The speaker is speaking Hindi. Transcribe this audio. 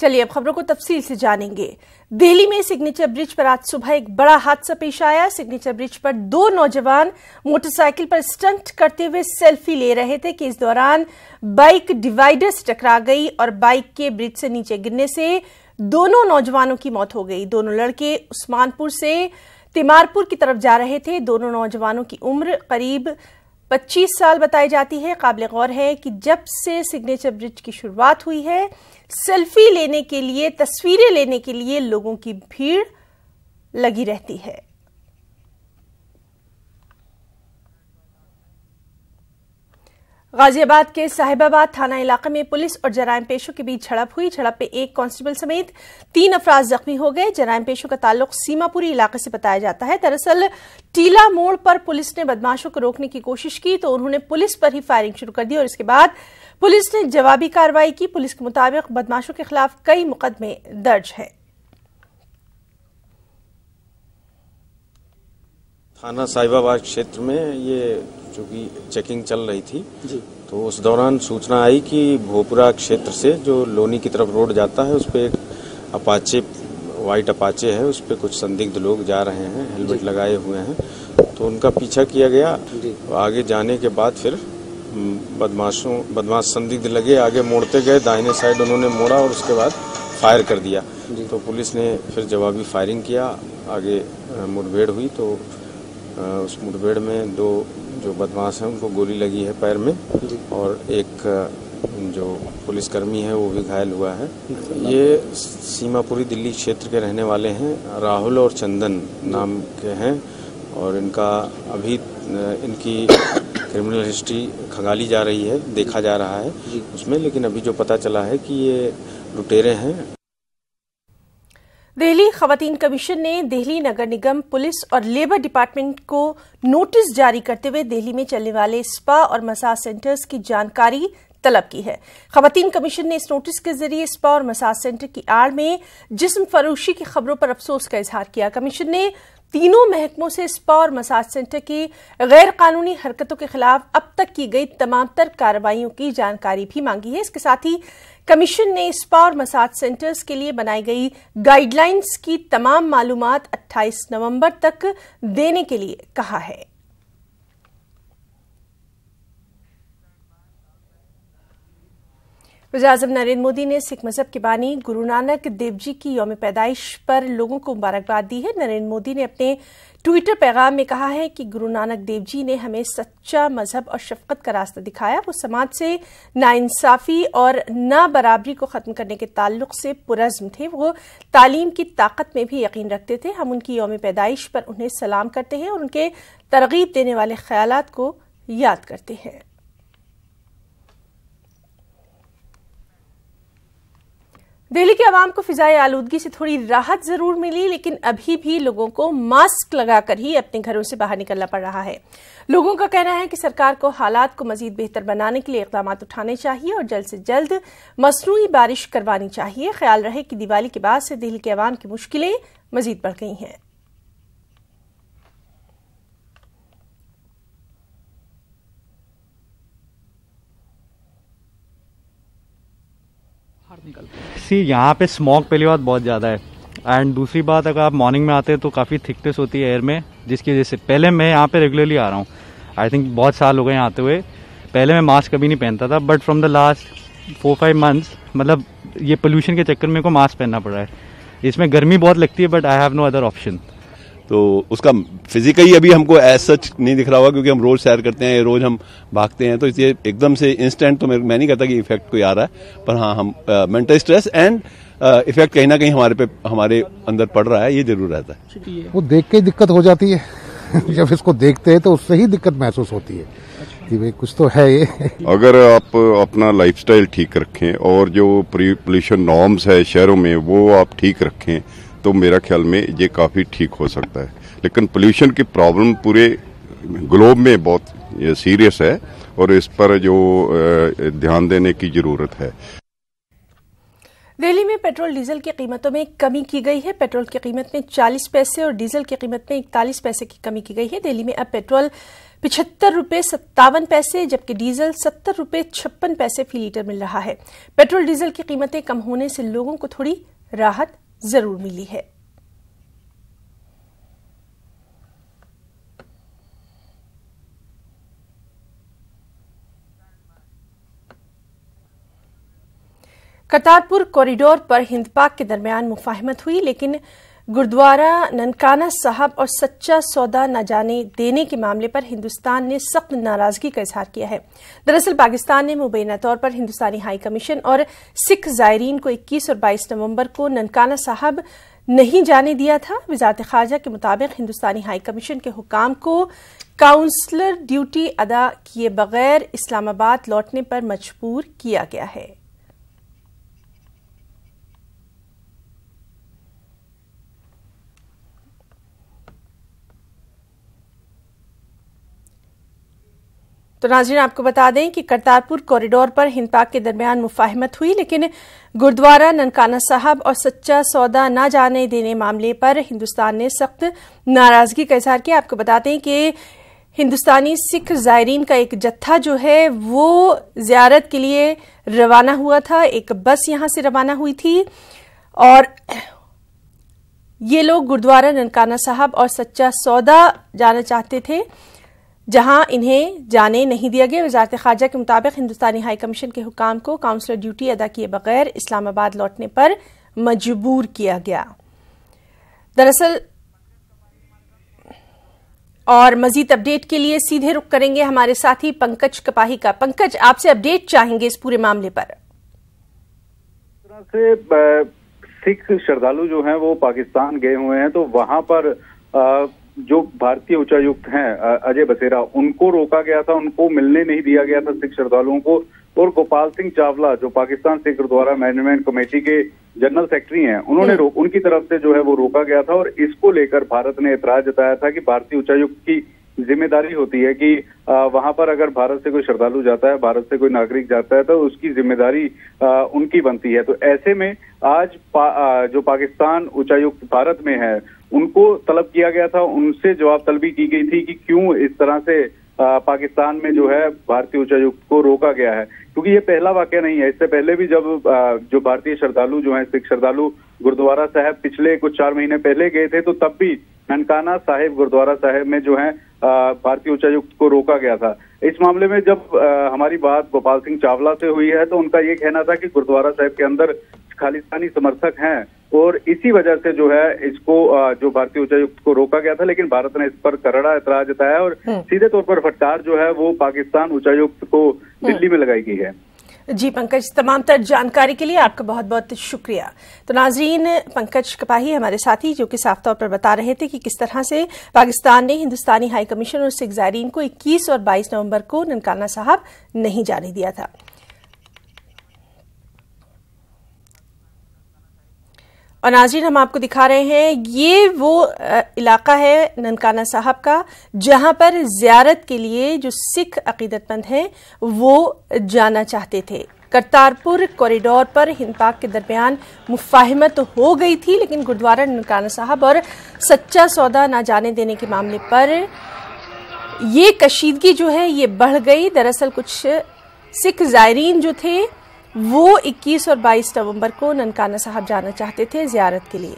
चलिए अब खबरों को तफसील से जानेंगे। दिल्ली में सिग्नेचर ब्रिज पर आज सुबह एक बड़ा हादसा पेश आया। सिग्नेचर ब्रिज पर दो नौजवान मोटरसाइकिल पर स्टंट करते हुए सेल्फी ले रहे थे कि इस दौरान बाइक डिवाइडर से टकरा गई और बाइक के ब्रिज से नीचे गिरने से दोनों नौजवानों की मौत हो गई। दोनों लड़के उस्मानपुर से तिमारपुर की तरफ जा रहे थे। दोनों नौजवानों की उम्र करीब 25 साल बताई जाती है। काबिल गौर है कि जब से सिग्नेचर ब्रिज की शुरुआत हुई है, सेल्फी लेने के लिए, तस्वीरें लेने के लिए लोगों की भीड़ लगी रहती है। गाजियाबाद के साहिबाबाद थाना इलाके में पुलिस और जराइम पेशों के बीच झड़प हुई। झड़प में एक कांस्टेबल समेत 3 अफराद जख्मी हो गए। जराइम पेशों का ताल्लुक सीमापुरी इलाके से बताया जाता है। दरअसल टीला मोड़ पर पुलिस ने बदमाशों को रोकने की कोशिश की तो उन्होंने पुलिस पर ही फायरिंग शुरू कर दी और इसके बाद पुलिस ने जवाबी कार्रवाई की। पुलिस के मुताबिक बदमाशों के खिलाफ कई मुकदमे दर्ज हैं। थाना साहिबाबाद क्षेत्र में ये चूंकि चेकिंग चल रही थी जी, तो उस दौरान सूचना आई कि भोपुरा क्षेत्र से जो लोनी की तरफ रोड जाता है उस पर एक अपाचे, वाइट अपाचे है, उस पर कुछ संदिग्ध लोग जा रहे हैं, हेलमेट लगाए हुए हैं, तो उनका पीछा किया गया। आगे जाने के बाद फिर बदमाश संदिग्ध लगे, आगे मोड़ते गए, दाहिने साइड उन्होंने मोड़ा और उसके बाद फायर कर दिया। तो पुलिस ने फिर जवाबी फायरिंग किया। आगे मुठभेड़ हुई तो उस मुठभेड़ में 2 जो बदमाश हैं उनको गोली लगी है पैर में और एक जो पुलिसकर्मी है वो भी घायल हुआ है। ये सीमापुरी दिल्ली क्षेत्र के रहने वाले हैं, राहुल और चंदन नाम के हैं और इनका अभी इनकी क्रिमिनल हिस्ट्री खंगाली जा रही है, देखा जा रहा है उसमें, लेकिन अभी जो पता चला है कि ये लुटेरे हैं। दिल्ली खवातीन कमीशन ने दिल्ली नगर निगम, पुलिस और लेबर डिपार्टमेंट को नोटिस जारी करते हुए दिल्ली में चलने वाले स्पा और मसाज सेंटर्स की जानकारी तलब की है। खवातीन कमीशन ने इस नोटिस के जरिए स्पा और मसाज सेंटर की आड़ में जिस्म फरोशी की खबरों पर अफसोस का इजहार किया। कमीशन ने तीनों महकमों से स्पा और मसाज सेंटर की गैर कानूनी हरकतों के खिलाफ अब तक की गई तमाम तर कार्रवाइयों की जानकारी भी मांगी है। इसके साथ ही कमीशन ने स्पा और मसाज सेंटर्स के लिए बनाई गई गाइडलाइंस की तमाम मालूमात 28 नवंबर तक देने के लिए कहा है। वज़ीर-ए-आज़म नरेंद्र मोदी ने सिख मजहब के बानी गुरु नानक देव जी की यौम पैदाइश पर लोगों को मुबारकबाद दी है। नरेंद्र मोदी ने अपने ट्विटर पैगाम में कहा है कि गुरु नानक देव जी ने हमें सच्चा मजहब और शफकत का रास्ता दिखाया। वो समाज से नाइंसाफी और ना बराबरी को खत्म करने के ताल्लुक से पुरज़्म थे। वो तालीम की ताकत में भी यकीन रखते थे। हम उनकी यौम पैदाइश पर उन्हें सलाम करते हैं और उनके तरगीब देने वाले ख्यालात को याद करते हैं। दिल्ली के अवाम को फिजाई आलूदगी से थोड़ी राहत जरूर मिली, लेकिन अभी भी लोगों को मास्क लगाकर ही अपने घरों से बाहर निकलना पड़ रहा है। लोगों का कहना है कि सरकार को हालात को मजीद बेहतर बनाने के लिए इक़दाम उठाने चाहिए और जल्द से जल्द मसनूई बारिश करवानी चाहिए। ख्याल रहे कि दिवाली के बाद से दिल्ली के अवाम की मुश्किलें मजीद बढ़ गई हैं। यहाँ पे स्मॉग पहली बात बहुत ज़्यादा है एंड दूसरी बात अगर आप मॉर्निंग में आते हैं तो काफ़ी थिकनेस होती है एयर में, जिसकी वजह से पहले मैं यहाँ पे रेगुलरली आ रहा हूँ। आई थिंक बहुत साल हो गए यहाँ आते हुए। पहले मैं मास्क कभी नहीं पहनता था, but from the last 4-5 months मतलब ये पोल्यूशन के चक्कर में मेरे को मास्क पहनना पड़ रहा है। इसमें गर्मी बहुत लगती है but I have no other option. तो उसका फिजिकली अभी हमको एज सच नहीं दिख रहा होगा क्योंकि हम रोज सैर करते हैं, रोज हम भागते हैं, तो इसलिए एकदम से इंस्टेंट तो मैं नहीं कहता कि इफेक्ट कोई आ रहा है, पर हाँ हम मेंटल स्ट्रेस एंड इफेक्ट कहीं ना कहीं हमारे अंदर पड़ रहा है, ये जरूर रहता है। वो देख के दिक्कत हो जाती है जब इसको देखते हैं तो उससे ही दिक्कत महसूस होती है कि भाई कुछ तो है ये। अगर आप अपना लाइफस्टाइल ठीक रखें और जो पोल्यूशन नॉर्म्स है शहरों में वो आप ठीक रखें तो मेरा ख्याल में ये काफ़ी ठीक हो सकता है। लेकिन पोल्यूशन की प्रॉब्लम पूरे ग्लोब में बहुत सीरियस है और इस पर जो ध्यान देने की ज़रूरत है। दिल्ली में पेट्रोल डीजल की कीमतों में कमी की गई है। पेट्रोल की कीमत में 40 पैसे और डीजल की कीमत में 41 पैसे की कमी की गई है। दिल्ली में अब पेट्रोल ₹75.57, जबकि डीजल ₹70.56 फी लीटर मिल रहा है। पेट्रोल डीजल की कीमतें कम होने से लोगों को थोड़ी राहत जरूर मिली है। करतारपुर कॉरिडोर पर हिंद पाक के दरमियान मुफाहिमत हुई, लेकिन गुरुद्वारा ननकाना साहब और सच्चा सौदा न जाने देने के मामले पर हिंदुस्तान ने सख्त नाराजगी का इजहार किया है। दरअसल पाकिस्तान ने मुबैना तौर पर हिंदुस्तानी हाई कमीशन और सिख जायरीन को 21 और 22 नवंबर को ननकाना साहब नहीं जाने दिया था। वजारत खारजा के मुताबिक हिंदुस्तानी हाई कमीशन के हुकाम को काउंसलर ड्यूटी अदा किए बगैर इस्लामाबाद लौटने पर मजबूर किया गया है। तो नाज़रीन, आपको बता दें कि करतारपुर कॉरिडोर पर हिंद पाक के दरमियान मुफाहिमत हुई, लेकिन गुरुद्वारा ननकाना साहब और सच्चा सौदा न जाने देने मामले पर हिंदुस्तान ने सख्त नाराजगी का इजहार किया। आपको बताते हैं कि हिंदुस्तानी सिख जायरीन का एक जत्था जो है वो जियारत के लिए रवाना हुआ था। एक बस यहां से रवाना हुई थी और ये लोग गुरुद्वारा ननकाना साहब और सच्चा सौदा जाना चाहते थे, जहां इन्हें जाने नहीं दिया गया। वजारत खारजा के मुताबिक हिंदुस्तानी हाई कमीशन के हुकाम को काउंसलर ड्यूटी अदा किए बगैर इस्लामाबाद लौटने पर मजबूर किया गया। दरअसल और मजीद अपडेट के लिए सीधे रुख करेंगे हमारे साथी पंकज कपाही का। पंकज, आपसे अपडेट चाहेंगे इस पूरे मामले पर। से सिख श्रद्धालु जो हैं वो पाकिस्तान गए हुए हैं, तो वहां पर जो भारतीय उच्चायुक्त हैं अजय बसेरा, उनको रोका गया था, उनको मिलने नहीं दिया गया था सिख श्रद्धालुओं को। और गोपाल सिंह चावला जो पाकिस्तान सिख गुरुद्वारा मैनेजमेंट कमेटी के जनरल सेक्रेटरी हैं, उन्होंने उनकी तरफ से जो है वो रोका गया था। और इसको लेकर भारत ने एतराज जताया था कि भारतीय उच्चायुक्त की जिम्मेदारी होती है कि वहां पर अगर भारत से कोई श्रद्धालु जाता है, भारत से कोई नागरिक जाता है, तो उसकी जिम्मेदारी उनकी बनती है। तो ऐसे में आज जो पाकिस्तान उच्चायुक्त भारत में है, उनको तलब किया गया था, उनसे जवाब तलबी की गई थी कि क्यों इस तरह से पाकिस्तान में जो है भारतीय उच्चायुक्त को रोका गया है, क्योंकि ये पहला वाकया नहीं है। इससे पहले भी जब जो भारतीय श्रद्धालु जो हैं, सिख श्रद्धालु गुरुद्वारा साहब पिछले कुछ 4 महीने पहले गए थे, तो तब भी ननकाना साहिब गुरुद्वारा साहब में जो है भारतीय उच्चायुक्त को रोका गया था। इस मामले में जब हमारी बात गोपाल सिंह चावला से हुई है, तो उनका ये कहना था कि गुरुद्वारा साहब के अंदर खालिस्तानी समर्थक हैं और इसी वजह से जो है इसको जो भारतीय उच्चायुक्त को रोका गया था। लेकिन भारत ने इस पर करारा एतराज जताया और सीधे तौर पर फटकार जो है वो पाकिस्तान उच्चायुक्त को दिल्ली में लगाई गई है। जी पंकज, तमाम तर जानकारी के लिए आपका बहुत बहुत शुक्रिया। तो नाजरीन, पंकज कपाही हमारे साथी जो कि साफ तौर पर बता रहे थे कि किस तरह से पाकिस्तान ने हिंदुस्तानी हाई कमीशन और सिख जायरीन को 21 और 22 नवंबर को ननकाना साहब नहीं जाने दिया था। और नाज़रीन, हम आपको दिखा रहे हैं ये वो इलाका है ननकाना साहब का जहां पर जियारत के लिए जो सिख अकीदतमंद हैं वो जाना चाहते थे। करतारपुर कॉरिडोर पर हिंद पाक के दरमियान मुफाहिमत हो गई थी, लेकिन गुरुद्वारा ननकाना साहब और सच्चा सौदा ना जाने देने के मामले पर ये कशीदगी जो है ये बढ़ गई। दरअसल कुछ सिख जायरीन जो थे वो 21 और 22 नवंबर को ननकाना साहब जाना चाहते थे जियारत के लिए।